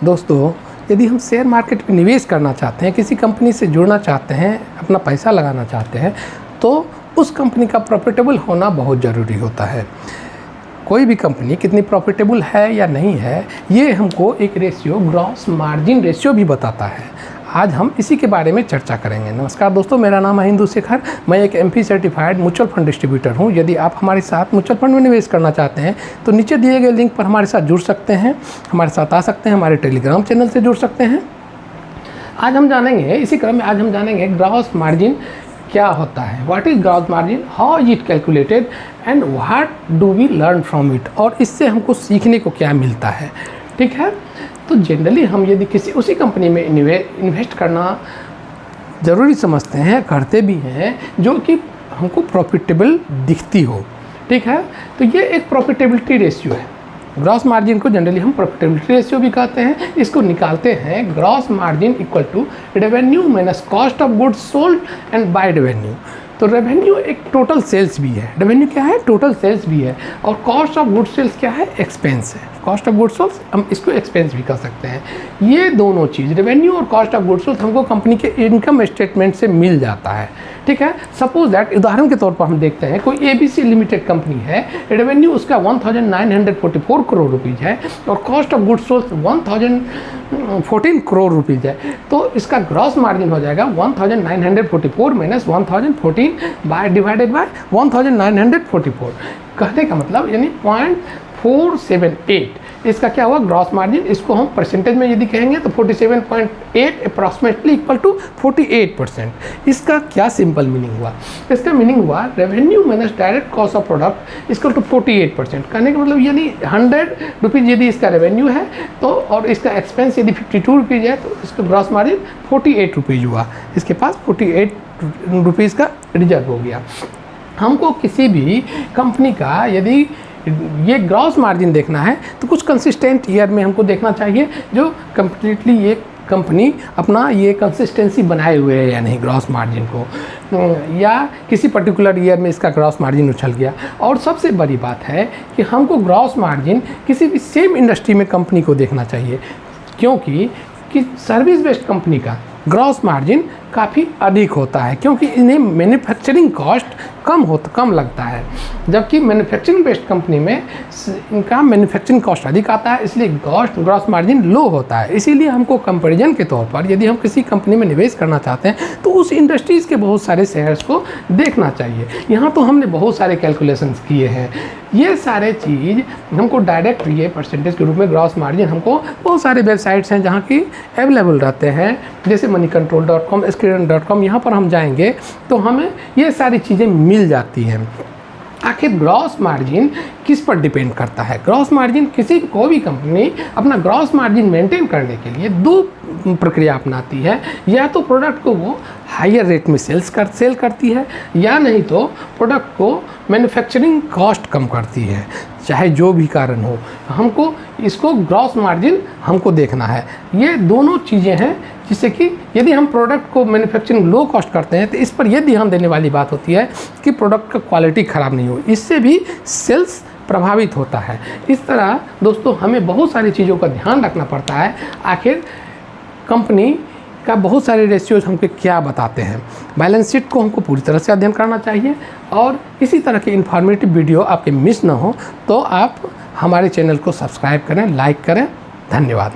दोस्तों, यदि हम शेयर मार्केट में निवेश करना चाहते हैं, किसी कंपनी से जुड़ना चाहते हैं, अपना पैसा लगाना चाहते हैं, तो उस कंपनी का प्रॉफिटेबल होना बहुत ज़रूरी होता है। कोई भी कंपनी कितनी प्रॉफिटेबल है या नहीं है, ये हमको एक रेशियो, ग्रॉस मार्जिन रेशियो भी बताता है। आज हम इसी के बारे में चर्चा करेंगे। नमस्कार दोस्तों, मेरा नाम है हिंदू शेखर। मैं एक MP certified mutual fund distributor हूं। यदि आप हमारे साथ म्यूचुअल फंड में निवेश करना चाहते हैं तो नीचे दिए गए लिंक पर हमारे साथ जुड़ सकते हैं, हमारे साथ आ सकते हैं, हमारे टेलीग्राम चैनल से जुड़ सकते हैं। आज हम जानेंगे, इसी क्रम में आज हम जानेंगे ग्रॉस मार्जिन क्या होता है, what is gross margin, how is it calculated and what do we learn from it, और इससे हमको सीखने को क्या मिलता है। ठीक है, तो जनरली हम यदि किसी उसी कंपनी में इन्वेस्ट करना ज़रूरी समझते हैं, करते भी हैं, जो कि हमको प्रॉफिटेबल दिखती हो। ठीक है, तो ये एक प्रॉफिटेबिलिटी रेशियो है। ग्रॉस मार्जिन को जनरली हम प्रॉफिटेबिलिटी रेशियो भी कहते हैं। इसको निकालते हैं gross margin equal to revenue minus cost of goods sold and by revenue. तो रेवेन्यू एक टोटल सेल्स भी है, रेवेन्यू क्या है, टोटल सेल्स भी है, और कॉस्ट ऑफ गुड्स सेल्स क्या है, एक्सपेंस है। कॉस्ट ऑफ गुड्स सोल्स हम इसको एक्सपेंस भी कह सकते हैं। ये दोनों चीज़, रेवेन्यू और कॉस्ट ऑफ गुड्स सोल्स, हमको कंपनी के इनकम स्टेटमेंट से मिल जाता है। ठीक है, सपोज दैट, उदाहरण के तौर पर हम देखते हैं कोई ABC लिमिटेड कंपनी है, रेवेन्यू उसका 1944 करोड़ रुपीज़ है और cost of goods sold 1014 crore rupees है। तो इसका ग्रॉस मार्जिन हो जाएगा 1944 माइनस 1014 डिवाइडेड बाय 1944। कहने का मतलब यानी 0.478 इसका क्या हुआ, ग्रॉस मार्जिन। इसको हम परसेंटेज में यदि कहेंगे तो 47.8 अप्रॉक्सीमेटली इक्वल टू 48%। इसका क्या सिंपल मीनिंग हुआ, इसका मीनिंग हुआ revenue minus direct cost of product equal to 48%। कहने का मतलब यानी 100 रुपीज़ यदि इसका रेवेन्यू है तो, और इसका एक्सपेंस यदि 52 रुपीज़ है, तो इसका ग्रॉस मार्जिन 48 रुपीज़ हुआ। इसके पास 48 रुपीज़ का रिजर्व हो गया। हमको किसी भी कंपनी का यदि ये ग्रॉस मार्जिन देखना है तो कुछ कंसिस्टेंट ईयर में हमको देखना चाहिए, जो कम्प्लीटली ये कंपनी अपना ये कंसिस्टेंसी बनाए हुए है या नहीं ग्रॉस मार्जिन को, या किसी पर्टिकुलर ईयर में इसका ग्रॉस मार्जिन उछल गया। और सबसे बड़ी बात है कि हमको ग्रॉस मार्जिन किसी भी सेम इंडस्ट्री में कंपनी को देखना चाहिए, क्योंकि सर्विस बेस्ड कंपनी का ग्रॉस मार्जिन काफ़ी अधिक होता है, क्योंकि इन्हें मैन्युफैक्चरिंग कॉस्ट कम लगता है, जबकि मैन्युफैक्चरिंग बेस्ड कंपनी में इनका मैन्युफैक्चरिंग कॉस्ट अधिक आता है, इसलिए ग्रॉस मार्जिन लो होता है। इसीलिए हमको कंपैरिजन के तौर पर यदि हम किसी कंपनी में निवेश करना चाहते हैं तो उस इंडस्ट्रीज़ के बहुत सारे शेयर्स को देखना चाहिए। यहाँ तो हमने बहुत सारे कैलकुलेशंस किए हैं। ये सारे चीज़ हमको डायरेक्ट ये परसेंटेज के रूप में ग्रॉस मार्जिन हमको बहुत सारे वेबसाइट्स हैं जहाँ की अवेलेबल रहते हैं, जैसे moneycontrol.com, screen.com। यहाँ पर हम जाएंगे तो हमें ये सारी चीज़ें मिल जाती हैं। आखिर ग्रॉस मार्जिन किस पर डिपेंड करता है? ग्रॉस मार्जिन कोई भी कंपनी अपना ग्रॉस मार्जिन मेंटेन करने के लिए दो प्रक्रिया अपनाती है। या तो प्रोडक्ट को वो हायर रेट में सेल करती है, या नहीं तो प्रोडक्ट को मैन्युफैक्चरिंग कॉस्ट कम करती है। चाहे जो भी कारण हो, हमको इसको ग्रॉस मार्जिन हमको देखना है। ये दोनों चीज़ें हैं जिससे कि यदि हम प्रोडक्ट को मैन्युफैक्चरिंग लो कॉस्ट करते हैं तो इस पर यह ध्यान देने वाली बात होती है कि प्रोडक्ट का क्वालिटी ख़राब नहीं हो, इससे भी सेल्स प्रभावित होता है। इस तरह दोस्तों हमें बहुत सारी चीज़ों का ध्यान रखना पड़ता है। आखिर कंपनी का बहुत सारे रेशियोज हमको क्या बताते हैं। बैलेंस शीट को हमको पूरी तरह से अध्ययन करना चाहिए, और इसी तरह के इन्फॉर्मेटिव वीडियो आपके मिस ना हो तो आप हमारे चैनल को सब्सक्राइब करें, लाइक करें। धन्यवाद।